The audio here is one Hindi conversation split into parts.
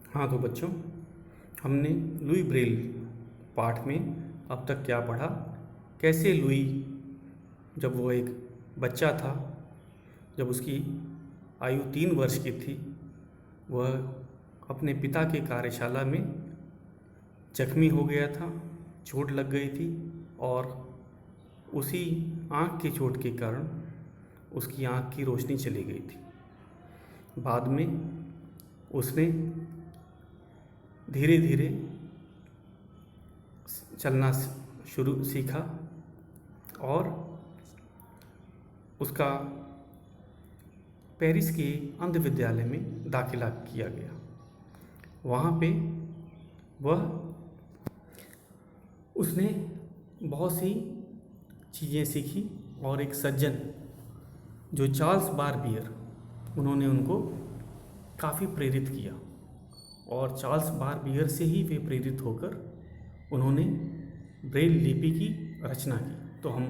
हाँ तो बच्चों, हमने लुई ब्रेल पाठ में अब तक क्या पढ़ा। कैसे लुई, जब वो एक बच्चा था, जब उसकी आयु 3 वर्ष की थी, वह अपने पिता के कार्यशाला में जख्मी हो गया था, चोट लग गई थी और उसी आँख की चोट के कारण उसकी आँख की रोशनी चली गई थी। बाद में उसने धीरे धीरे चलना शुरू सीखा और उसका पेरिस के अंध विद्यालय में दाखिला किया गया। वहाँ पे उसने बहुत सी चीज़ें सीखी और एक सज्जन जो चार्ल्स बारबियर, उन्होंने उनको काफ़ी प्रेरित किया और चार्ल्स बारबियर से ही वे प्रेरित होकर उन्होंने ब्रेल लिपि की रचना की। तो हम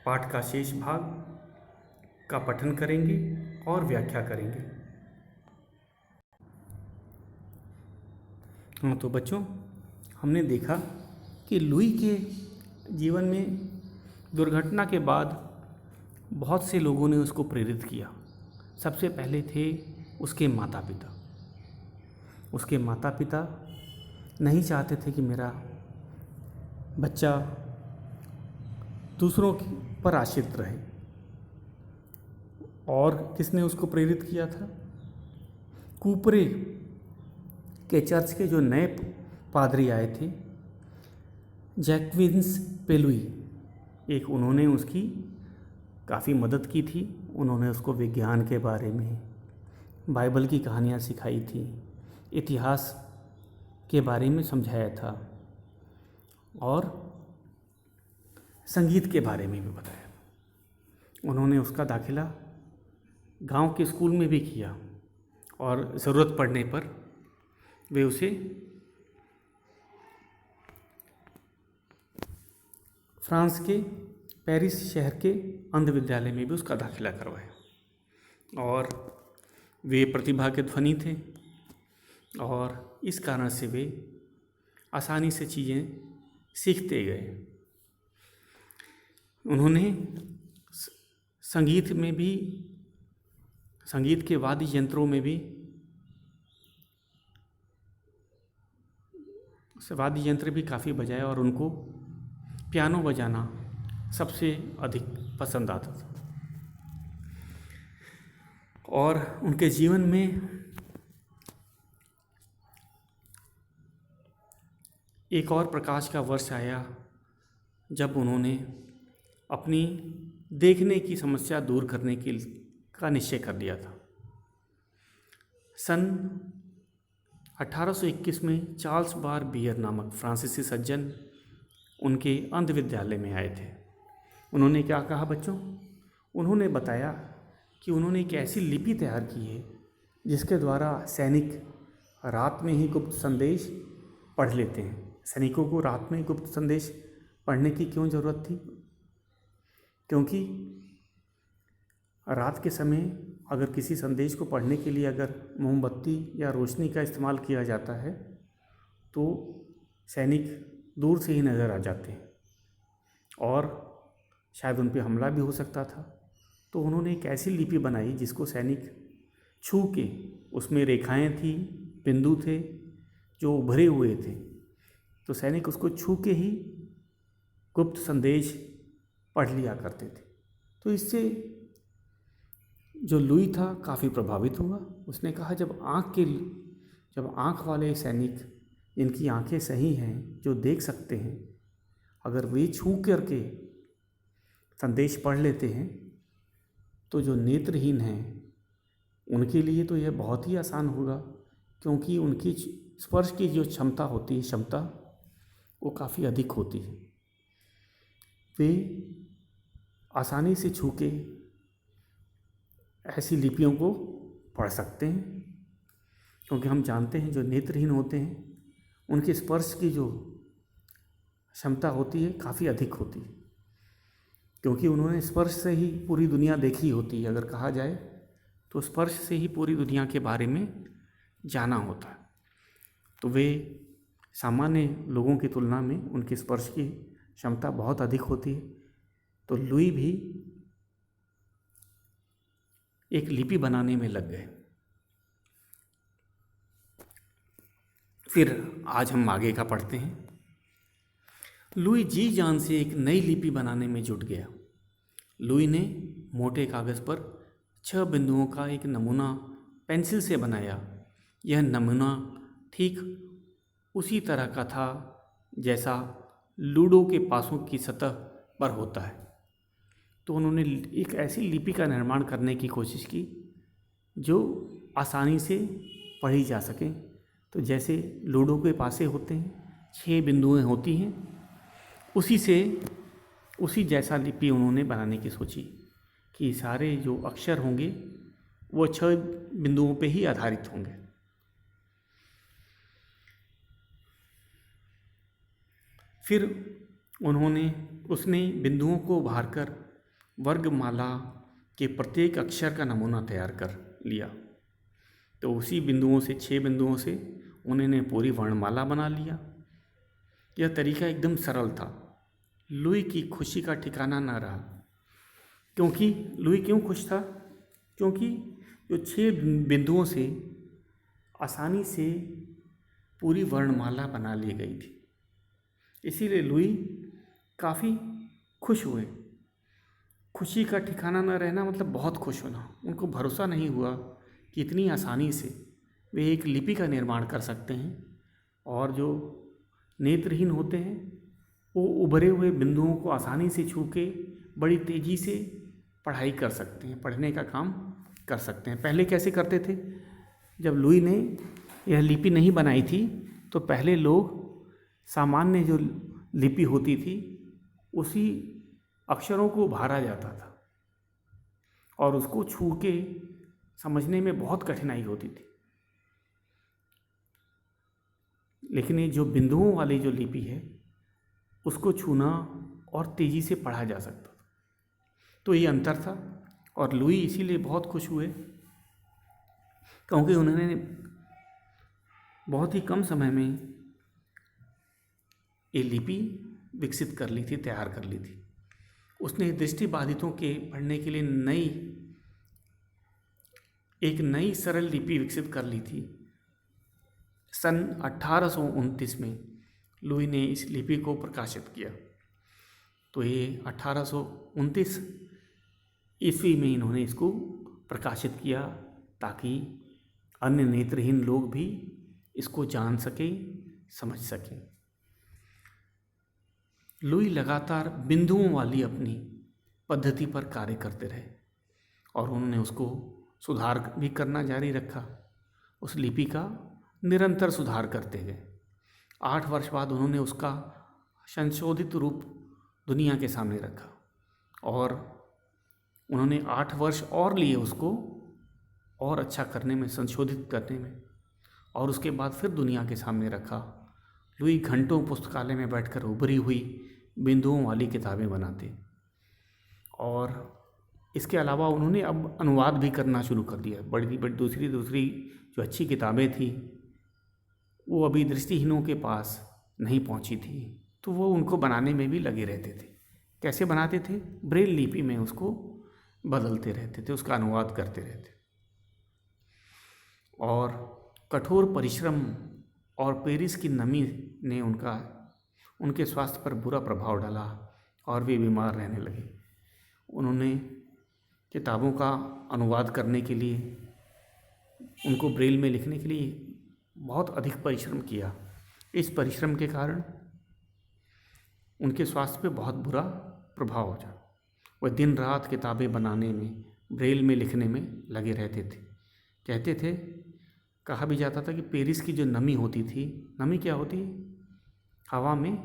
पाठ का शेष भाग का पठन करेंगे और व्याख्या करेंगे। हाँ तो बच्चों, हमने देखा कि लुई के जीवन में दुर्घटना के बाद बहुत से लोगों ने उसको प्रेरित किया। सबसे पहले थे उसके माता पिता। उसके माता पिता नहीं चाहते थे कि मेरा बच्चा दूसरों पर आश्रित रहे। और किसने उसको प्रेरित किया था? कूपरे के चर्च के जो नए पादरी आए थे, जैक्विन्स पेलुई, एक उन्होंने उसकी काफ़ी मदद की थी। उन्होंने उसको विज्ञान के बारे में, बाइबल की कहानियाँ सिखाई थी, इतिहास के बारे में समझाया था और संगीत के बारे में भी बताया। उन्होंने उसका दाखिला गांव के स्कूल में भी किया और ज़रूरत पड़ने पर वे उसे फ्रांस के पेरिस शहर के अंध विद्यालय में भी उसका दाखिला करवाया। और वे प्रतिभा के धनी थे और इस कारण से वे आसानी से चीज़ें सीखते गए। उन्होंने संगीत में भी, संगीत के वाद्य यंत्रों में भी वाद्य यंत्र भी काफ़ी बजाए और उनको पियानो बजाना सबसे अधिक पसंद आता था। और उनके जीवन में एक और प्रकाश का वर्ष आया जब उन्होंने अपनी देखने की समस्या दूर करने का निश्चय कर लिया था। सन 1821 में चार्ल्स बारबियर नामक फ्रांसीसी सज्जन उनके अंध विद्यालय में आए थे। उन्होंने क्या कहा बच्चों? उन्होंने बताया कि उन्होंने एक ऐसी लिपि तैयार की है जिसके द्वारा सैनिक रात में ही गुप्त संदेश पढ़ लेते हैं। सैनिकों को रात में गुप्त संदेश पढ़ने की क्यों ज़रूरत थी? क्योंकि रात के समय अगर किसी संदेश को पढ़ने के लिए अगर मोमबत्ती या रोशनी का इस्तेमाल किया जाता है तो सैनिक दूर से ही नज़र आ जाते हैं और शायद उन पर हमला भी हो सकता था। तो उन्होंने एक ऐसी लिपि बनाई जिसको सैनिक छू के, उसमें रेखाएं थी, बिंदु थे जो उभरे हुए थे, तो सैनिक उसको छू के ही गुप्त संदेश पढ़ लिया करते थे। तो इससे जो लुई था काफ़ी प्रभावित हुआ। उसने कहा जब आँख वाले सैनिक, जिनकी आँखें सही हैं, जो देख सकते हैं, अगर वे छू करके संदेश पढ़ लेते हैं तो जो नेत्रहीन हैं उनके लिए तो यह बहुत ही आसान होगा, क्योंकि उनकी स्पर्श की जो क्षमता होती है, वो काफ़ी अधिक होती है। वे आसानी से छू के ऐसी लिपियों को पढ़ सकते हैं, क्योंकि हम जानते हैं जो नेत्रहीन होते हैं उनके स्पर्श की जो क्षमता होती है काफ़ी अधिक होती है, क्योंकि उन्होंने स्पर्श से ही पूरी दुनिया देखी होती है। अगर कहा जाए तो स्पर्श से ही पूरी दुनिया के बारे में जाना होता है। तो वे सामान्य लोगों की तुलना में उनके स्पर्श की क्षमता बहुत अधिक होती है। तो लुई भी एक लिपि बनाने में लग गए। फिर आज हम आगे का पढ़ते हैं। लुई जी जान से एक नई लिपि बनाने में जुट गया। लुई ने मोटे कागज़ पर 6 बिंदुओं का एक नमूना पेंसिल से बनाया। यह नमूना ठीक उसी तरह का था जैसा लूडो के पासों की सतह पर होता है। तो उन्होंने एक ऐसी लिपि का निर्माण करने की कोशिश की जो आसानी से पढ़ी जा सके। तो जैसे लूडो के पासे होते हैं, 6 बिंदुएं होती हैं, उसी जैसा लिपि उन्होंने बनाने की सोची कि सारे जो अक्षर होंगे वो 6 बिंदुओं पे ही आधारित होंगे। फिर उसने बिंदुओं को उभारकर वर्गमाला के प्रत्येक अक्षर का नमूना तैयार कर लिया। तो उसी बिंदुओं से 6 बिंदुओं से उन्होंने पूरी वर्णमाला बना लिया। यह तरीका एकदम सरल था। लुई की खुशी का ठिकाना न रहा। क्योंकि लुई क्यों खुश था? क्योंकि जो 6 बिंदुओं से आसानी से पूरी वर्णमाला बना ली गई थी, इसीलिए लुई काफ़ी खुश हुए। खुशी का ठिकाना न रहना मतलब बहुत खुश होना। उनको भरोसा नहीं हुआ कि इतनी आसानी से वे एक लिपि का निर्माण कर सकते हैं और जो नेत्रहीन होते हैं वो उभरे हुए बिंदुओं को आसानी से छू के बड़ी तेज़ी से पढ़ाई कर सकते हैं, पढ़ने का काम कर सकते हैं। पहले कैसे करते थे? जब लुई ने यह लिपि नहीं बनाई थी तो पहले लोग सामान्य जो लिपि होती थी उसी अक्षरों को उभारा जाता था और उसको छू के समझने में बहुत कठिनाई होती थी। लेकिन ये जो बिंदुओं वाली जो लिपि है उसको छूना और तेज़ी से पढ़ा जा सकता था। तो ये अंतर था और लुई इसीलिए बहुत खुश हुए क्योंकि उन्होंने बहुत ही कम समय में ये लिपि विकसित कर ली थी, तैयार कर ली थी। उसने दृष्टिबाधितों के पढ़ने के लिए एक नई सरल लिपि विकसित कर ली थी। सन 1829 में लुई ने इस लिपि को प्रकाशित किया। तो ये 1829 ईस्वी में इन्होंने इसको प्रकाशित किया ताकि अन्य नेत्रहीन लोग भी इसको जान सकें, समझ सकें। लुई लगातार बिंदुओं वाली अपनी पद्धति पर कार्य करते रहे और उन्होंने उसको सुधार भी करना जारी रखा। उस लिपि का निरंतर सुधार करते गए। 8 वर्ष बाद उन्होंने उसका संशोधित रूप दुनिया के सामने रखा और उन्होंने 8 वर्ष और लिए उसको और अच्छा करने में, संशोधित करने में, और उसके बाद फिर दुनिया के सामने रखा। लुई घंटों पुस्तकालय में बैठकर उभरी हुई बिंदुओं वाली किताबें बनाते और इसके अलावा उन्होंने अब अनुवाद भी करना शुरू कर दिया। बड़ी बड़ी दूसरी जो अच्छी किताबें थी वो अभी दृष्टिहीनों के पास नहीं पहुंची थी, तो वो उनको बनाने में भी लगे रहते थे। कैसे बनाते थे? ब्रेल लिपि में उसको बदलते रहते थे, उसका अनुवाद करते रहते। और कठोर परिश्रम और पेरिस की नमी ने उनके स्वास्थ्य पर बुरा प्रभाव डाला और वे बीमार रहने लगे। उन्होंने किताबों का अनुवाद करने के लिए, उनको ब्रेल में लिखने के लिए बहुत अधिक परिश्रम किया। इस परिश्रम के कारण उनके स्वास्थ्य पे बहुत बुरा प्रभाव हो जाता। वह दिन रात किताबें बनाने में, ब्रेल में लिखने में लगे रहते थे। कहते थे, कहा भी जाता था कि पेरिस की जो नमी होती थी, नमी क्या होती है? हवा में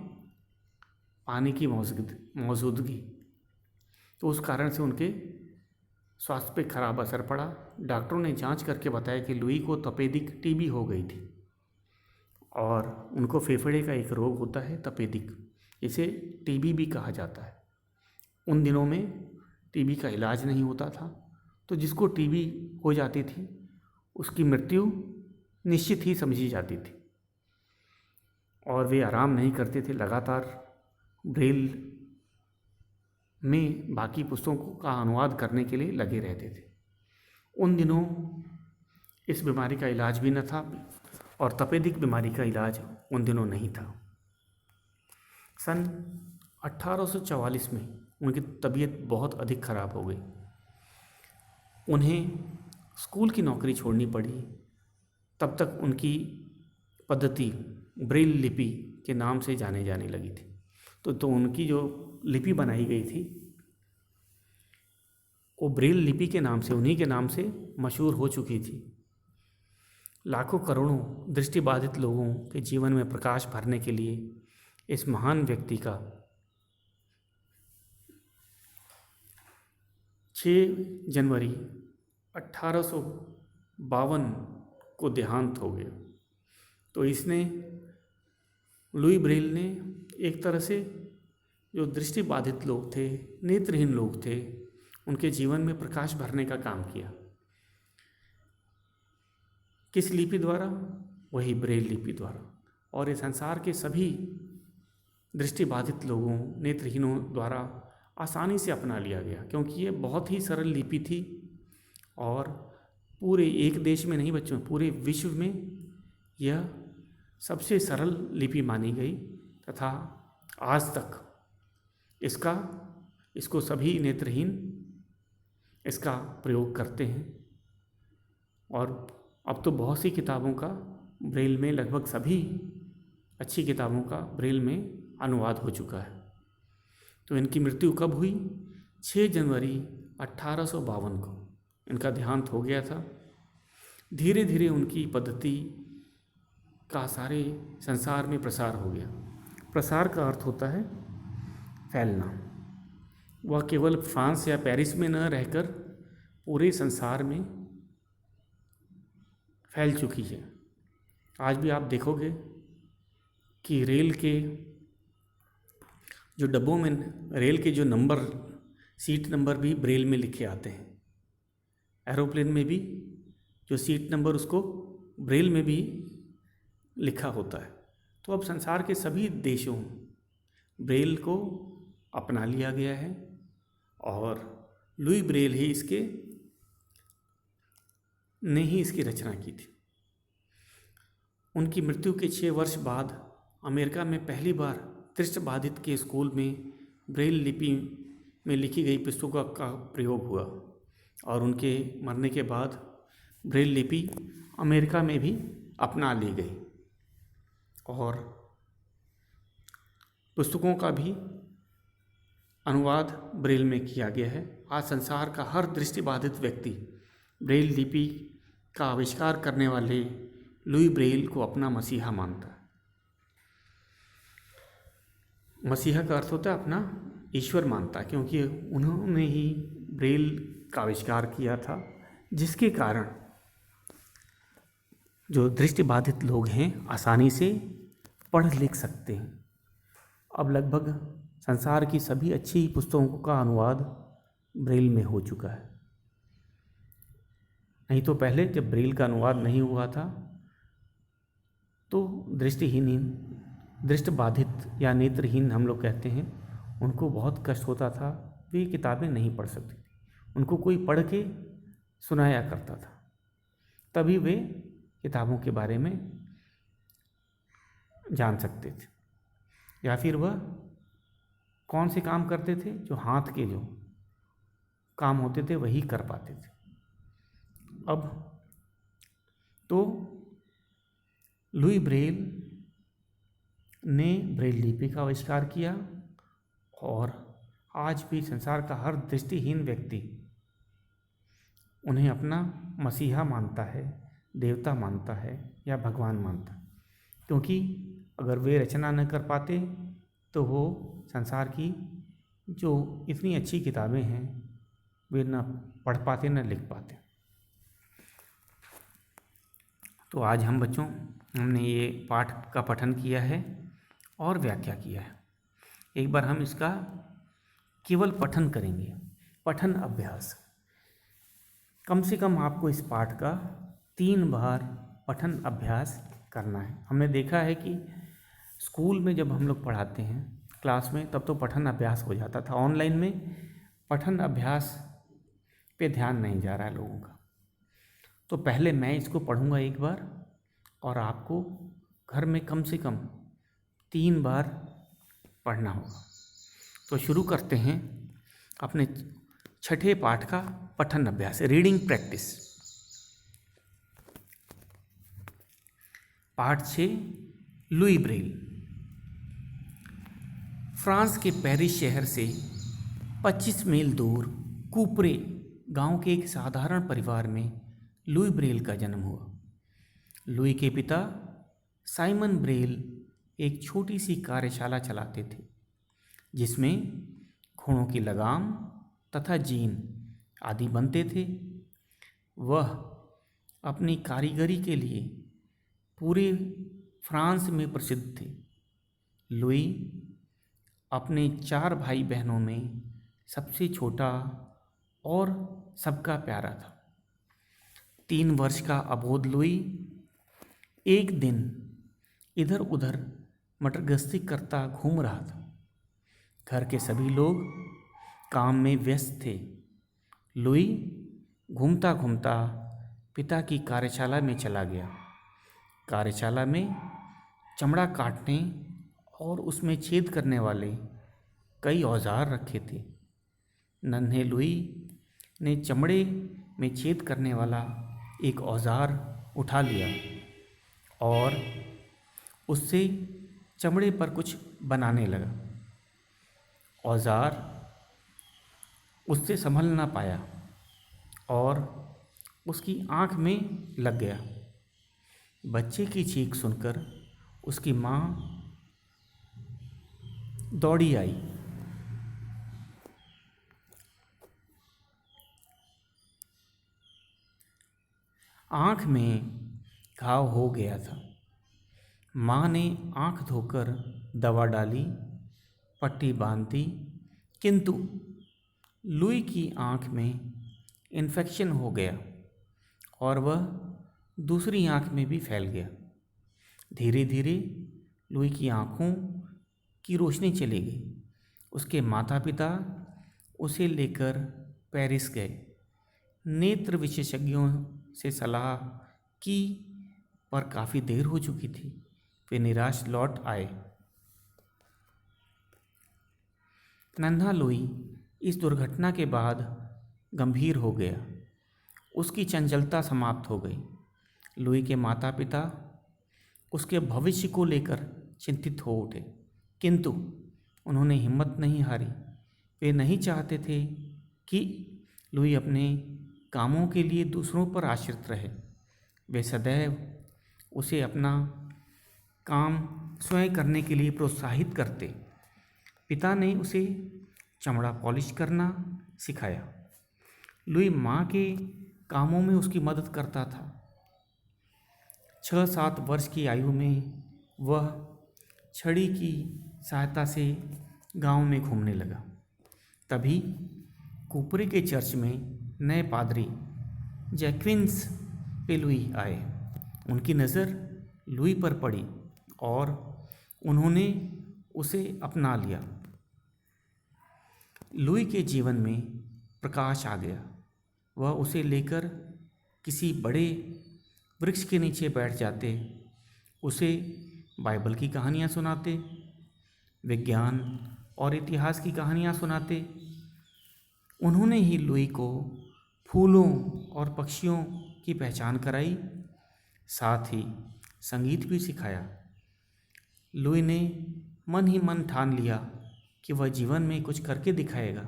पानी की मौजूदगी, तो उस कारण से उनके स्वास्थ्य पे खराब असर पड़ा। डॉक्टरों ने जांच करके बताया कि लुई को तपेदिक टीबी हो गई थी और उनको फेफड़े का एक रोग होता है तपेदिक, इसे टीबी भी कहा जाता है। उन दिनों में टीबी का इलाज नहीं होता था, तो जिसको टीबी हो जाती थी उसकी मृत्यु निश्चित ही समझी जाती थी। और वे आराम नहीं करते थे, लगातार ब्रेल में बाकी पुस्तकों का अनुवाद करने के लिए लगे रहते थे। उन दिनों इस बीमारी का इलाज भी न था और तपेदिक बीमारी का इलाज उन दिनों नहीं था। सन 1844 में उनकी तबीयत बहुत अधिक खराब हो गई। उन्हें स्कूल की नौकरी छोड़नी पड़ी। तब तक उनकी पद्धति ब्रेल लिपि के नाम से जाने जाने लगी थी। तो उनकी जो लिपि बनाई गई थी वो ब्रेल लिपि के नाम से, उन्हीं के नाम से मशहूर हो चुकी थी। लाखों करोड़ों दृष्टिबाधित लोगों के जीवन में प्रकाश भरने के लिए इस महान व्यक्ति का 6 जनवरी 1852 को देहांत हो गया। तो इसने, लुई ब्रेल ने एक तरह से जो दृष्टिबाधित लोग थे, नेत्रहीन लोग थे, उनके जीवन में प्रकाश भरने का काम किया। किस लिपि द्वारा? वही ब्रेल लिपि द्वारा। और ये संसार के सभी दृष्टिबाधित लोगों, नेत्रहीनों द्वारा आसानी से अपना लिया गया, क्योंकि ये बहुत ही सरल लिपि थी और पूरे एक देश में नहीं बच्चों, पूरे विश्व में यह सबसे सरल लिपि मानी गई तथा आज तक इसको सभी नेत्रहीन इसका प्रयोग करते हैं। और अब तो बहुत सी किताबों का ब्रेल में, लगभग सभी अच्छी किताबों का ब्रेल में अनुवाद हो चुका है। तो इनकी मृत्यु कब हुई? 6 जनवरी 1852 को इनका देहांत हो गया था। धीरे धीरे उनकी पद्धति का सारे संसार में प्रसार हो गया। प्रसार का अर्थ होता है फैलना। वह केवल फ्रांस या पेरिस में न रहकर पूरे संसार में फैल चुकी है। आज भी आप देखोगे कि रेल के जो डब्बों में, रेल के जो नंबर, सीट नंबर भी ब्रेल में लिखे आते हैं। एरोप्लेन में भी जो सीट नंबर, उसको ब्रेल में भी लिखा होता है। तो अब संसार के सभी देशों ब्रेल को अपना लिया गया है और लुई ब्रेल ही ने ही इसकी रचना की थी। उनकी मृत्यु के 6 वर्ष बाद अमेरिका में पहली बार दृष्टिबाधित के स्कूल में ब्रेल लिपि में लिखी गई पुस्तकों का प्रयोग हुआ और उनके मरने के बाद ब्रेल लिपि अमेरिका में भी अपना ली गई और पुस्तकों का भी अनुवाद ब्रेल में किया गया है। आज संसार का हर दृष्टिबाधित व्यक्ति ब्रेल लिपि का आविष्कार करने वाले लुई ब्रेल को अपना मसीहा मानता है। मसीहा का अर्थ होता है अपना ईश्वर मानता है, क्योंकि उन्होंने ही ब्रेल का आविष्कार किया था, जिसके कारण जो दृष्टिबाधित लोग हैं आसानी से पढ़ लिख सकते हैं। अब लगभग संसार की सभी अच्छी पुस्तकों का अनुवाद ब्रेल में हो चुका है। नहीं तो पहले जब ब्रेल का अनुवाद नहीं हुआ था तो दृष्टिहीन, दृष्टिबाधित या नेत्रहीन हम लोग कहते हैं, उनको बहुत कष्ट होता था। वे किताबें नहीं पढ़ सकती थी, उनको कोई पढ़ के सुनाया करता था, तभी वे किताबों के बारे में जान सकते थे। या फिर वह कौन से काम करते थे, जो हाथ के जो काम होते थे वही कर पाते थे। अब तो लुई ब्रेल ने ब्रेल लिपि का आविष्कार किया और आज भी संसार का हर दृष्टिहीन व्यक्ति उन्हें अपना मसीहा मानता है, देवता मानता है या भगवान मानता है, क्योंकि अगर वे रचना न कर पाते तो वो संसार की जो इतनी अच्छी किताबें हैं वे न पढ़ पाते न लिख पाते। तो आज हम बच्चों, हमने ये पाठ का पठन किया है और व्याख्या किया है। एक बार हम इसका केवल पठन करेंगे, पठन अभ्यास। कम से कम आपको इस पाठ का 3 बार पठन अभ्यास करना है। हमने देखा है कि स्कूल में जब हम लोग पढ़ाते हैं क्लास में, तब तो पठन अभ्यास हो जाता था। ऑनलाइन में पठन अभ्यास पे ध्यान नहीं जा रहा है लोगों का। तो पहले मैं इसको पढ़ूंगा एक बार, और आपको घर में कम से कम 3 बार पढ़ना होगा। तो शुरू करते हैं अपने छठे पाठ का पठन अभ्यास, रीडिंग प्रैक्टिस। पाठ 6, लुई ब्रेल। फ्रांस के पेरिस शहर से 25 मील दूर कूपरे गांव के एक साधारण परिवार में लुई ब्रेल का जन्म हुआ। लुई के पिता साइमन ब्रेल एक छोटी सी कार्यशाला चलाते थे, जिसमें घोड़ों की लगाम तथा जीन आदि बनते थे। वह अपनी कारीगरी के लिए पूरे फ्रांस में प्रसिद्ध थे। लुई अपने 4 भाई बहनों में सबसे छोटा और सबका प्यारा था। 3 वर्ष का अबोध लुई एक दिन इधर उधर मटरगश्ती करता घूम रहा था। घर के सभी लोग काम में व्यस्त थे। लुई घूमता घूमता पिता की कार्यशाला में चला गया। कार्यशाला में चमड़ा काटने और उसमें छेद करने वाले कई औजार रखे थे। नन्हे लुई ने चमड़े में छेद करने वाला एक औजार उठा लिया और उससे चमड़े पर कुछ बनाने लगा। औजार उससे संभल ना पाया और उसकी आँख में लग गया। बच्चे की चीख सुनकर उसकी माँ दौड़ी आई। आँख में घाव हो गया था। माँ ने आँख धोकर दवा डाली, पट्टी बांध दी, किंतु लुई की आँख में इन्फेक्शन हो गया और वह दूसरी आँख में भी फैल गया। धीरे धीरे लुई की आँखों की रोशनी चली गई। उसके माता पिता उसे लेकर पेरिस गए। नेत्र विशेषज्ञों से सलाह की, पर काफ़ी देर हो चुकी थी। वे निराश लौट आए। नन्हा लुई इस दुर्घटना के बाद गंभीर हो गया। उसकी चंचलता समाप्त हो गई। लुई के माता पिता उसके भविष्य को लेकर चिंतित हो उठे, किंतु उन्होंने हिम्मत नहीं हारी। वे नहीं चाहते थे कि लुई अपने कामों के लिए दूसरों पर आश्रित रहे। वे सदैव उसे अपना काम स्वयं करने के लिए प्रोत्साहित करते। पिता ने उसे चमड़ा पॉलिश करना सिखाया। लुई माँ के कामों में उसकी मदद करता था। 6-7 वर्ष की आयु में वह छड़ी की सहायता से गांव में घूमने लगा। तभी कूपरे के चर्च में नए पादरी जैक्विन्स पे लुई आए। उनकी नज़र लुई पर पड़ी और उन्होंने उसे अपना लिया। लुई के जीवन में प्रकाश आ गया। वह उसे लेकर किसी बड़े वृक्ष के नीचे बैठ जाते, उसे बाइबल की कहानियाँ सुनाते, विज्ञान और इतिहास की कहानियाँ सुनाते। उन्होंने ही लुई को फूलों और पक्षियों की पहचान कराई, साथ ही संगीत भी सिखाया। लुई ने मन ही मन ठान लिया कि वह जीवन में कुछ करके दिखाएगा।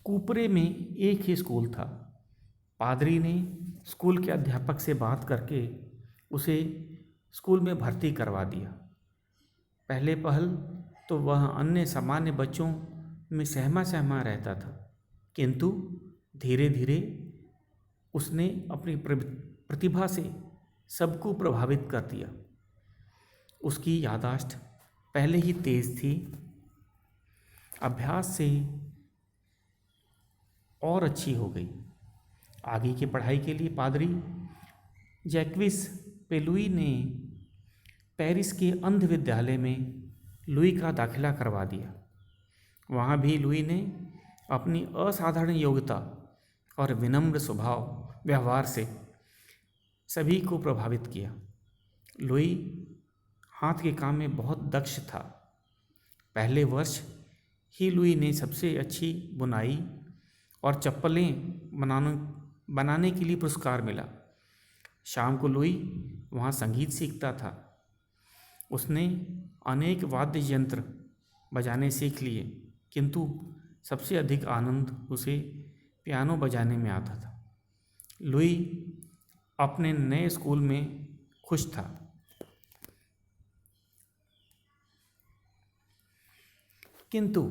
कूपरे में एक ही स्कूल था। पादरी ने स्कूल के अध्यापक से बात करके उसे स्कूल में भर्ती करवा दिया। पहले पहल तो वह अन्य सामान्य बच्चों में सहमा सहमा रहता था, किंतु धीरे धीरे उसने अपनी प्रतिभा से सबको प्रभावित कर दिया। उसकी याददाश्त पहले ही तेज थी। अभ्यास से और अच्छी हो गई। आगे की पढ़ाई के लिए पादरी जैक्विस पे लुई ने पेरिस के अंध विद्यालय में लुई का दाखिला करवा दिया। वहाँ भी लुई ने अपनी असाधारण योग्यता और विनम्र स्वभाव व्यवहार से सभी को प्रभावित किया। लुई हाथ के काम में बहुत दक्ष था। पहले वर्ष ही लुई ने सबसे अच्छी बुनाई और चप्पलें बनाने के लिए पुरस्कार मिला। शाम को लुई वहाँ संगीत सीखता था। उसने अनेक वाद्य यंत्र बजाने सीख लिए, किंतु सबसे अधिक आनंद उसे पियानो बजाने में आता था। लुई अपने नए स्कूल में खुश था। किंतु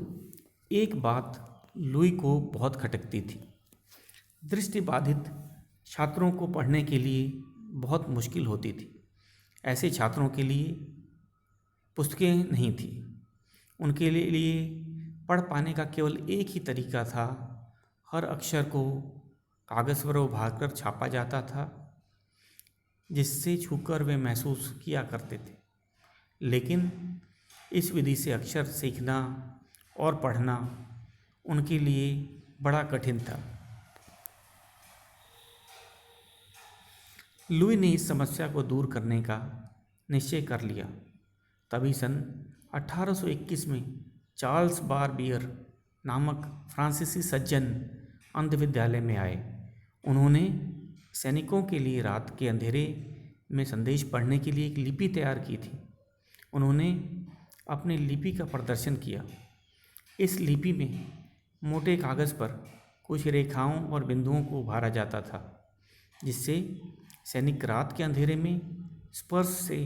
एक बात लुई को बहुत खटकती थी। दृष्टिबाधित छात्रों को पढ़ने के लिए बहुत मुश्किल होती थी। ऐसे छात्रों के लिए पुस्तकें नहीं थी। उनके लिए पढ़ पाने का केवल एक ही तरीका था। हर अक्षर को कागज़ पर उभारकर छापा जाता था, जिससे छूकर वे महसूस किया करते थे। लेकिन इस विधि से अक्षर सीखना और पढ़ना उनके लिए बड़ा कठिन था। लुई ने इस समस्या को दूर करने का निश्चय कर लिया। तभी सन 1821 में चार्ल्स बारबियर नामक फ्रांसीसी सज्जन अंध विद्यालय में आए। उन्होंने सैनिकों के लिए रात के अंधेरे में संदेश पढ़ने के लिए एक लिपि तैयार की थी। उन्होंने अपनी लिपि का प्रदर्शन किया। इस लिपि में मोटे कागज़ पर कुछ रेखाओं और बिंदुओं को उभारा जाता था, जिससे सैनिक रात के अंधेरे में स्पर्श से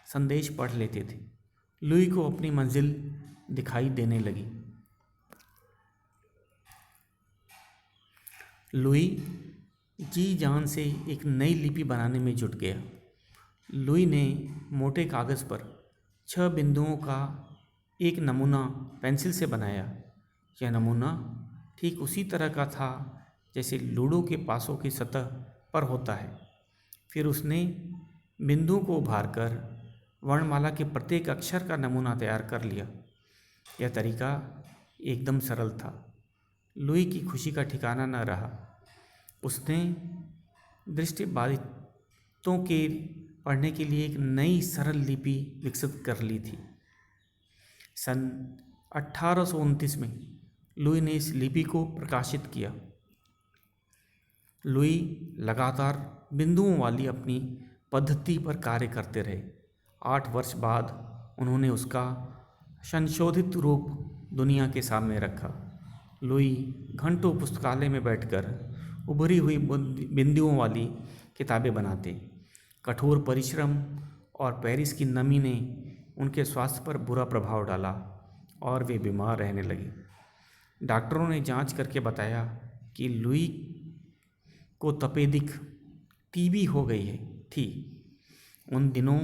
संदेश पढ़ लेते थे। लुई को अपनी मंजिल दिखाई देने लगी। लुई जी जान से एक नई लिपि बनाने में जुट गया। लुई ने मोटे कागज़ पर 6 बिंदुओं का एक नमूना पेंसिल से बनाया। यह नमूना ठीक उसी तरह का था जैसे लूडो के पासों की सतह पर होता है। फिर उसने बिंदुओं को उभारकर वर्णमाला के प्रत्येक अक्षर का नमूना तैयार कर लिया। यह तरीका एकदम सरल था। लुई की खुशी का ठिकाना न रहा। उसने दृष्टिबाधितों के पढ़ने के लिए एक नई सरल लिपि विकसित कर ली थी। सन 1829 में लुई ने इस लिपि को प्रकाशित किया। लुई लगातार बिंदुओं वाली अपनी पद्धति पर कार्य करते रहे। 8 वर्ष बाद उन्होंने उसका संशोधित रूप दुनिया के सामने रखा। लुई घंटों पुस्तकालय में बैठकर उभरी हुई बिंदुओं वाली किताबें बनाते। कठोर परिश्रम और पेरिस की नमी ने उनके स्वास्थ्य पर बुरा प्रभाव डाला और वे बीमार रहने लगे। डॉक्टरों ने जांच करके बताया कि लुई को तपेदिक टीबी हो गई थी। उन दिनों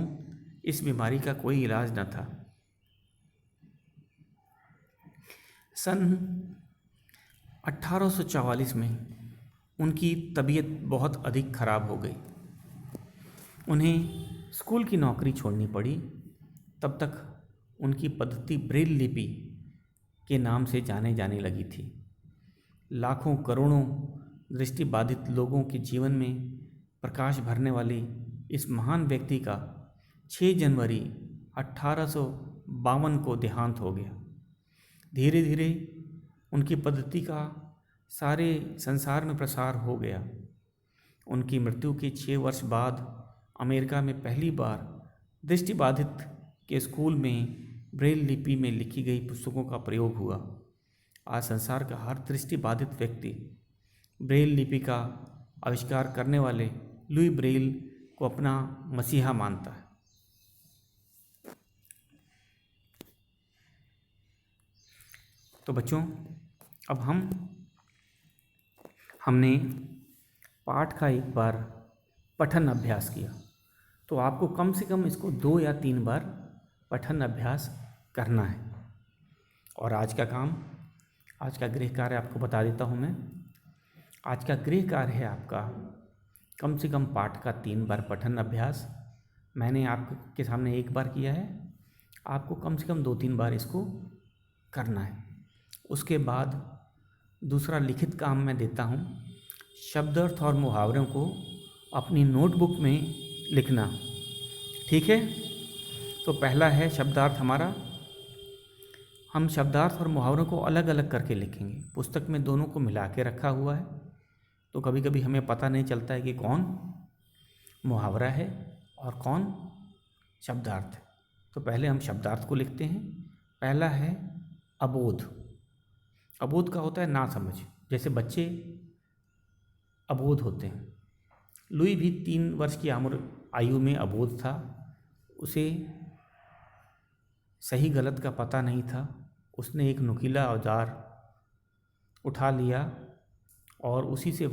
इस बीमारी का कोई इलाज न था। सन 1844 में उनकी तबीयत बहुत अधिक खराब हो गई। उन्हें स्कूल की नौकरी छोड़नी पड़ी। तब तक उनकी पद्धति ब्रेल लिपि के नाम से जाने लगी थी। लाखों करोड़ों दृष्टिबाधित लोगों के जीवन में प्रकाश भरने वाले इस महान व्यक्ति का 6 जनवरी 1852 को देहांत हो गया। धीरे धीरे उनकी पद्धति का सारे संसार में प्रसार हो गया। उनकी मृत्यु के 6 वर्ष बाद अमेरिका में पहली बार दृष्टिबाधित के स्कूल में ब्रेल लिपि में लिखी गई पुस्तकों का प्रयोग हुआ। आज संसार का हर दृष्टिबाधित व्यक्ति ब्रेल लिपि का आविष्कार करने वाले लुई ब्रेल को अपना मसीहा मानता है। तो बच्चों, अब हमने पाठ का एक बार पठन अभ्यास किया, तो आपको कम से कम इसको 2 या 3 बार पठन अभ्यास करना है। और आज का गृह कार्य आपको बता देता हूँ मैं। आज का गृह कार्य है आपका कम से कम पाठ का 3 बार पठन अभ्यास मैंने आपके सामने एक बार किया है, आपको कम से कम 2-3 बार इसको करना है। उसके बाद दूसरा लिखित काम मैं देता हूँ, शब्द अर्थ और मुहावरों को अपनी नोटबुक में लिखना। ठीक है, तो पहला है शब्दार्थ हमारा। हम शब्दार्थ और मुहावरों को अलग अलग करके लिखेंगे। पुस्तक में दोनों को मिला के रखा हुआ है, तो कभी कभी हमें पता नहीं चलता है कि कौन मुहावरा है और कौन शब्दार्थ है। तो पहले हम शब्दार्थ को लिखते हैं। पहला है अबोध। अबोध का होता है ना समझ, जैसे बच्चे अबोध होते हैं। लुई भी 3 वर्ष की आयु में अबोध था। उसे सही गलत का पता नहीं था। उसने एक नुकीला औजार उठा लिया और उसी से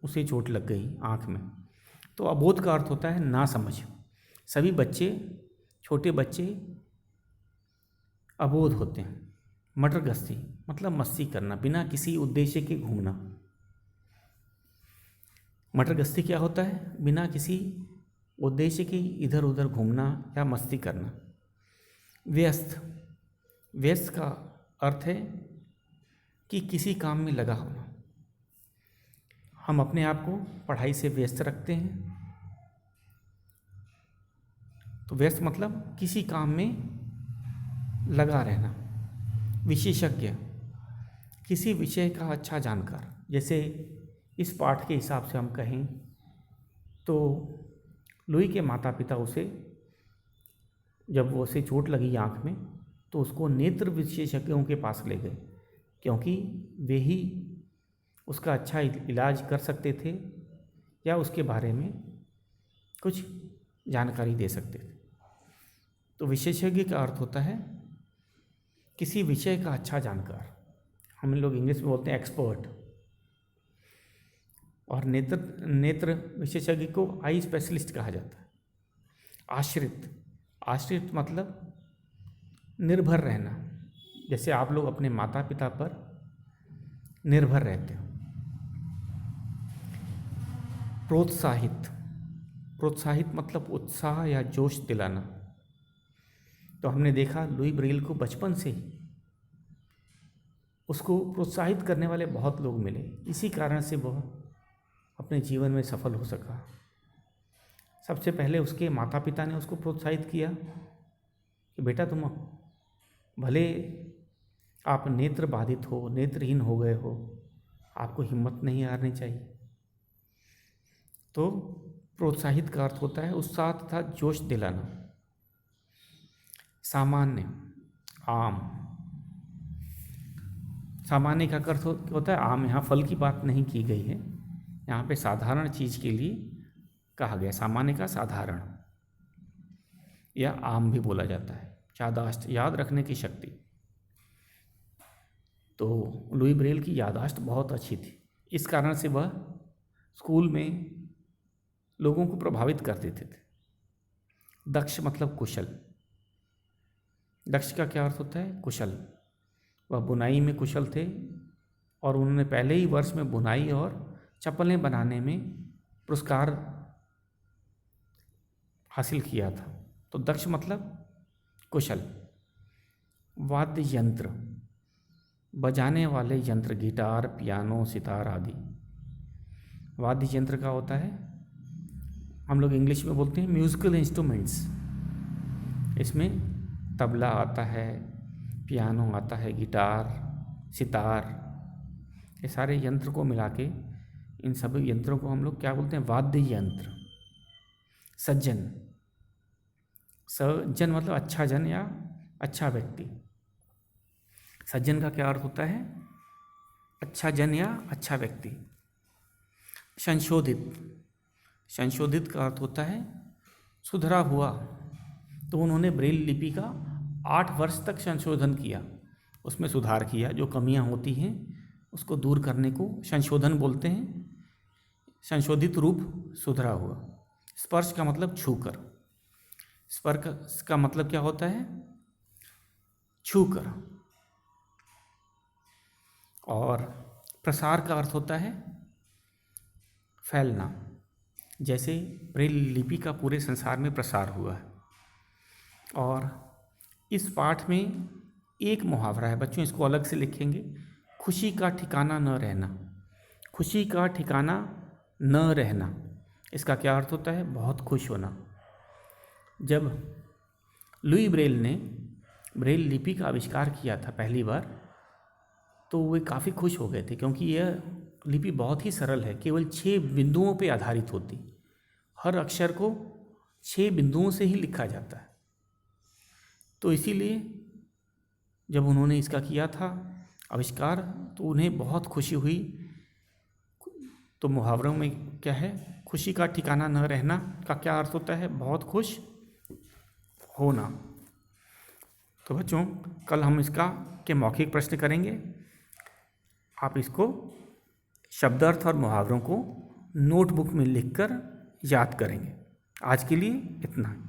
उसे चोट लग गई आँख में। तो अबोध का अर्थ होता है ना समझ। सभी बच्चे, छोटे बच्चे अबोध होते हैं। मटरगश्ती मतलब मस्ती करना, बिना किसी उद्देश्य के घूमना। मटरगश्ती क्या होता है? बिना किसी उद्देश्य के इधर उधर घूमना या मस्ती करना। व्यस्त। व्यस्त का अर्थ है कि किसी काम में लगा होना। हम अपने आप को पढ़ाई से व्यस्त रखते हैं, तो व्यस्त मतलब किसी काम में लगा रहना। विशेषज्ञ, किसी विषय का अच्छा जानकार। जैसे इस पाठ के हिसाब से हम कहें तो लुई के माता पिता जब उसे चोट लगी आँख में, तो उसको नेत्र विशेषज्ञों के पास ले गए, क्योंकि वे ही उसका अच्छा इलाज कर सकते थे या उसके बारे में कुछ जानकारी दे सकते थे। तो विशेषज्ञ का अर्थ होता है किसी विषय का अच्छा जानकार। हम लोग इंग्लिश में बोलते हैं एक्सपर्ट। और नेत्र विशेषज्ञ को आई स्पेशलिस्ट कहा जाता है। आश्रित। आश्रित मतलब निर्भर रहना। जैसे आप लोग अपने माता पिता पर निर्भर रहते हो। प्रोत्साहित। प्रोत्साहित मतलब उत्साह या जोश दिलाना। तो हमने देखा लुई ब्रेल को बचपन से ही उसको प्रोत्साहित करने वाले बहुत लोग मिले। इसी कारण से वह अपने जीवन में सफल हो सका। सबसे पहले उसके माता पिता ने उसको प्रोत्साहित किया कि बेटा तुम भले आप नेत्र बाधित हो, नेत्रहीन हो गए हो, आपको हिम्मत नहीं हारनी चाहिए। तो प्रोत्साहित का अर्थ होता है उत्साह तथा जोश दिलाना। सामान्य। आम। सामान्य का अर्थ होता है आम। यहाँ फल की बात नहीं की गई है, यहाँ पे साधारण चीज़ के लिए कहा गया। सामान्य का साधारण या आम भी बोला जाता है। यादाश्त, याद रखने की शक्ति। तो लुई ब्रेल की यादाश्त बहुत अच्छी थी। इस कारण से वह स्कूल में लोगों को प्रभावित कर देते थे। दक्ष मतलब कुशल। दक्ष का क्या अर्थ होता है? कुशल। वह बुनाई में कुशल थे और उन्होंने पहले ही वर्ष में बुनाई और चप्पलें बनाने में पुरस्कार हासिल किया था। तो दक्ष मतलब कुशल। वाद्य यंत्र, बजाने वाले यंत्र, गिटार, पियानो, सितार आदि। वाद्य यंत्र का होता है, हम लोग इंग्लिश में बोलते हैं म्यूजिकल इंस्ट्रूमेंट्स। इसमें तबला आता है, पियानो आता है, गिटार, सितार, ये सारे यंत्र को मिला के इन सभी यंत्रों को हम लोग क्या बोलते हैं? वाद्य यंत्र। सज्जन। सज्जन मतलब अच्छा जन या अच्छा व्यक्ति। सज्जन का क्या अर्थ होता है? अच्छा जन या अच्छा व्यक्ति। संशोधित। संशोधित का अर्थ होता है सुधरा हुआ। तो उन्होंने ब्रेल लिपि का 8 वर्ष तक संशोधन किया, उसमें सुधार किया। जो कमियां होती हैं उसको दूर करने को संशोधन बोलते हैं। संशोधित रूप सुधरा हुआ। स्पर्श का मतलब छूकर। स्पर्श का मतलब क्या होता है? छूकर। और प्रसार का अर्थ होता है फैलना। जैसे ब्रेल लिपि का पूरे संसार में प्रसार हुआ है। और इस पाठ में एक मुहावरा है, बच्चों इसको अलग से लिखेंगे, खुशी का ठिकाना न रहना। खुशी का ठिकाना न रहना, इसका क्या अर्थ होता है? बहुत खुश होना। जब लुई ब्रेल ने ब्रेल लिपि का आविष्कार किया था पहली बार, तो वे काफ़ी खुश हो गए थे, क्योंकि यह लिपि बहुत ही सरल है, केवल 6 बिंदुओं पे आधारित होती। हर अक्षर को 6 बिंदुओं से ही लिखा जाता है। तो इसीलिए जब उन्होंने इसका किया था आविष्कार, तो उन्हें बहुत खुशी हुई। तो मुहावरों में क्या है? खुशी का ठिकाना न रहना का क्या अर्थ होता है? बहुत खुश होना। तो बच्चों, कल हम इसका के मौखिक प्रश्न करेंगे। आप इसको शब्दार्थ और मुहावरों को नोटबुक में लिखकर याद करेंगे। आज के लिए इतना।